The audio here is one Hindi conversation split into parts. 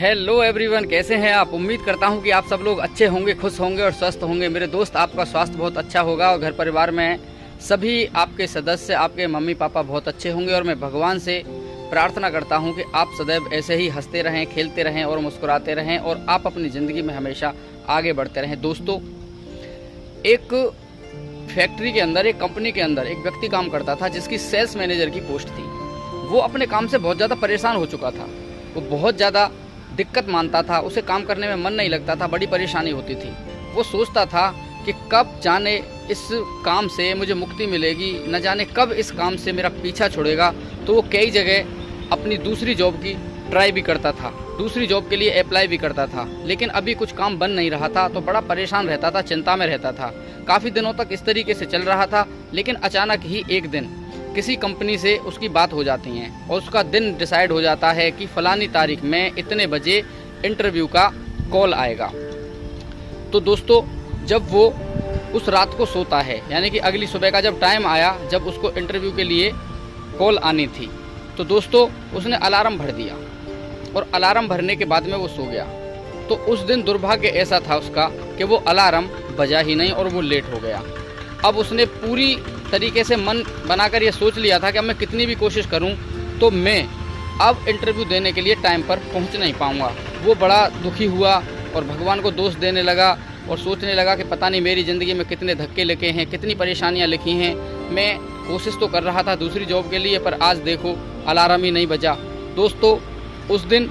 हेलो एवरीवन, कैसे हैं आप। उम्मीद करता हूं कि आप सब लोग अच्छे होंगे, खुश होंगे और स्वस्थ होंगे। मेरे दोस्त, आपका स्वास्थ्य बहुत अच्छा होगा और घर परिवार में सभी आपके सदस्य, आपके मम्मी पापा बहुत अच्छे होंगे। और मैं भगवान से प्रार्थना करता हूं कि आप सदैव ऐसे ही हंसते रहें, खेलते रहें और मुस्कुराते रहें और आप अपनी ज़िंदगी में हमेशा आगे बढ़ते रहें। दोस्तों, एक फैक्ट्री के अंदर, एक कंपनी के अंदर एक व्यक्ति काम करता था जिसकी सेल्स मैनेजर की पोस्ट थी। वो अपने काम से बहुत ज़्यादा परेशान हो चुका था। वो बहुत ज़्यादा दिक्कत मानता था, उसे काम करने में मन नहीं लगता था, बड़ी परेशानी होती थी। वो सोचता था कि कब जाने इस काम से मुझे मुक्ति मिलेगी, न जाने कब इस काम से मेरा पीछा छोड़ेगा। तो वो कई जगह अपनी दूसरी जॉब की ट्राई भी करता था, दूसरी जॉब के लिए अप्लाई भी करता था, लेकिन अभी कुछ काम बन नहीं रहा था। तो बड़ा परेशान रहता था, चिंता में रहता था। काफ़ी दिनों तक इस तरीके से चल रहा था, लेकिन अचानक ही एक दिन किसी कंपनी से उसकी बात हो जाती है और उसका दिन डिसाइड हो जाता है कि फलानी तारीख में इतने बजे इंटरव्यू का कॉल आएगा। तो दोस्तों, जब वो उस रात को सोता है, यानी कि अगली सुबह का जब टाइम आया, जब उसको इंटरव्यू के लिए कॉल आनी थी, तो दोस्तों उसने अलार्म भर दिया और अलार्म भरने के बाद में वो सो गया। तो उस दिन दुर्भाग्य ऐसा था उसका कि वो अलार्म बजा ही नहीं और वो लेट हो गया। अब उसने पूरी तरीके से मन बनाकर ये सोच लिया था कि अब मैं कितनी भी कोशिश करूं तो मैं अब इंटरव्यू देने के लिए टाइम पर पहुंच नहीं पाऊंगा। वो बड़ा दुखी हुआ और भगवान को दोष देने लगा और सोचने लगा कि पता नहीं मेरी ज़िंदगी में कितने धक्के लगे हैं, कितनी परेशानियां लिखी हैं। मैं कोशिश तो कर रहा था दूसरी जॉब के लिए, पर आज देखो अलार्म ही नहीं बजा। दोस्तों, उस दिन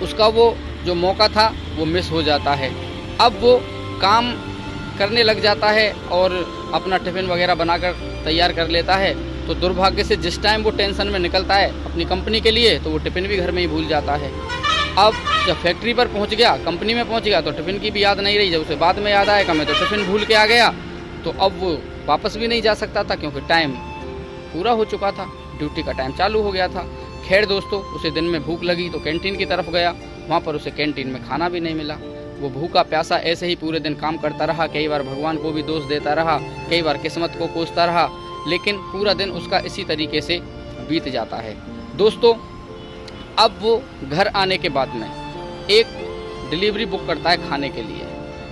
उसका वो जो मौका था वो मिस हो जाता है। अब वो काम करने लग जाता है और अपना टिफ़िन वगैरह बनाकर तैयार कर लेता है। तो दुर्भाग्य से जिस टाइम वो टेंशन में निकलता है अपनी कंपनी के लिए, तो वो टिफ़िन भी घर में ही भूल जाता है। अब जब फैक्ट्री पर पहुंच गया, कंपनी में पहुंच गया, तो टिफ़िन की भी याद नहीं रही। जब उसे बाद में याद आया कि मैं तो टिफ़िन भूल के आ गया, तो अब वो वापस भी नहीं जा सकता था क्योंकि टाइम पूरा हो चुका था, ड्यूटी का टाइम चालू हो गया था। खैर दोस्तों, उसे दिन में भूख लगी तो कैंटीन की तरफ गया। वहाँ पर उसे कैंटीन में खाना भी नहीं मिला। वो भूखा प्यासा ऐसे ही पूरे दिन काम करता रहा। कई बार भगवान को भी दोष देता रहा, कई बार किस्मत को कोसता रहा, लेकिन पूरा दिन उसका इसी तरीके से बीत जाता है। दोस्तों, अब वो घर आने के बाद में एक डिलीवरी बुक करता है खाने के लिए।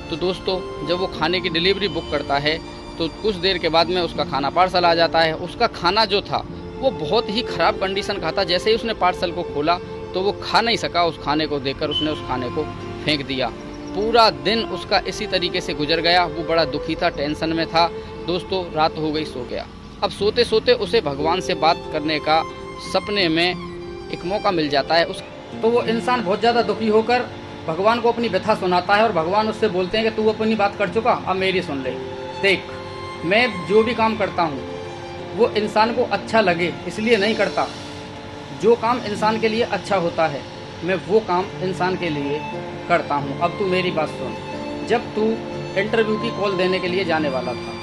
तो दोस्तों, जब वो खाने की डिलीवरी बुक करता है तो कुछ देर के बाद में उसका खाना पार्सल आ जाता है। उसका खाना जो था वो बहुत ही ख़राब कंडीशन का था। जैसे ही उसने पार्सल को खोला तो वो खा नहीं सका। उस खाने को देखकर उसने उस खाने को फेंक दिया। पूरा दिन उसका इसी तरीके से गुजर गया। वो बड़ा दुखी था, टेंशन में था। दोस्तों, रात हो गई, सो गया। अब सोते सोते उसे भगवान से बात करने का सपने में एक मौका मिल जाता है। तो वो इंसान बहुत ज़्यादा दुखी होकर भगवान को अपनी व्यथा सुनाता है और भगवान उससे बोलते हैं कि तू अपनी बात कर चुका, अब मेरी सुन ले। देख, मैं जो भी काम करता हूँ वो इंसान को अच्छा लगे इसलिए नहीं करता। जो काम इंसान के लिए अच्छा होता है मैं वो काम इंसान के लिए करता हूँ। अब तू मेरी बात सुन। जब तू इंटरव्यू की कॉल देने के लिए जाने वाला था,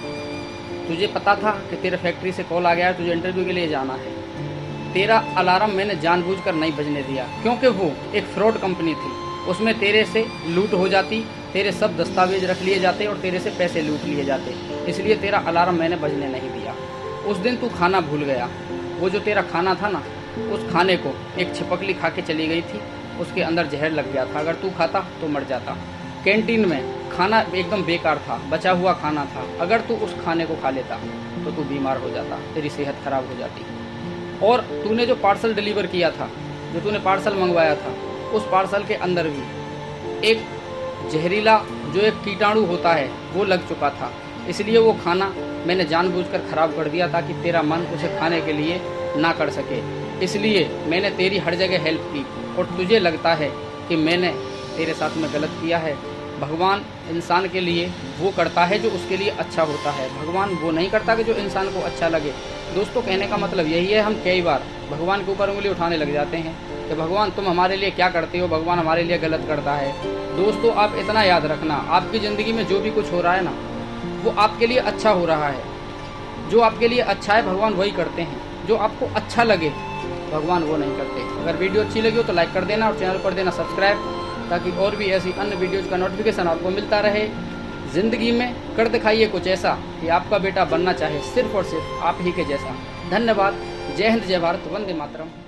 तुझे पता था कि तेरे फैक्ट्री से कॉल आ गया है, तुझे इंटरव्यू के लिए जाना है। तेरा अलार्म मैंने जानबूझकर नहीं बजने दिया क्योंकि वो एक फ्रॉड कंपनी थी। उसमें तेरे से लूट हो जाती, तेरे सब दस्तावेज रख लिए जाते और तेरे से पैसे लूट लिए जाते। इसलिए तेरा अलार्म मैंने बजने नहीं दिया। उस दिन तू खाना भूल गया। वो जो तेरा खाना था ना, उस खाने को एक छिपकली खा के चली गई थी, उसके अंदर जहर लग गया था। अगर तू खाता तो मर जाता। कैंटीन में खाना एकदम बेकार था, बचा हुआ खाना था। अगर तू उस खाने को खा लेता तो तू बीमार हो जाता, तेरी सेहत खराब हो जाती। और तूने जो पार्सल डिलीवर किया था, जो तूने पार्सल मंगवाया था, उस पार्सल के अंदर भी एक जहरीला जो एक कीटाणु होता है वो लग चुका था। इसलिए वो खाना मैंने जानबूझकर ख़राब कर दिया ताकि तेरा मन उसे खाने के लिए ना कर सके। इसलिए मैंने तेरी हर जगह हेल्प की और तुझे लगता है कि मैंने तेरे साथ में गलत किया है। भगवान इंसान के लिए वो करता है जो उसके लिए अच्छा होता है। भगवान वो नहीं करता कि जो इंसान को अच्छा लगे। दोस्तों, कहने का मतलब यही है, हम कई बार भगवान के ऊपर उंगली उठाने लग जाते हैं कि भगवान तुम हमारे लिए क्या करते हो, भगवान हमारे लिए गलत करता है। दोस्तों, आप इतना याद रखना, आपकी ज़िंदगी में जो भी कुछ हो रहा है ना, वो आपके लिए अच्छा हो रहा है। जो आपके लिए अच्छा है भगवान वही करते हैं। जो आपको अच्छा लगे भगवान वो नहीं करते। अगर वीडियो अच्छी लगी हो तो लाइक कर देना और चैनल कर देना सब्सक्राइब, ताकि और भी ऐसी अन्य वीडियोज़ का नोटिफिकेशन आपको मिलता रहे। ज़िंदगी में कर दिखाइए कुछ ऐसा कि आपका बेटा बनना चाहे सिर्फ और सिर्फ आप ही के जैसा। धन्यवाद। जय हिंद, जय भारत, वंदे मातरम।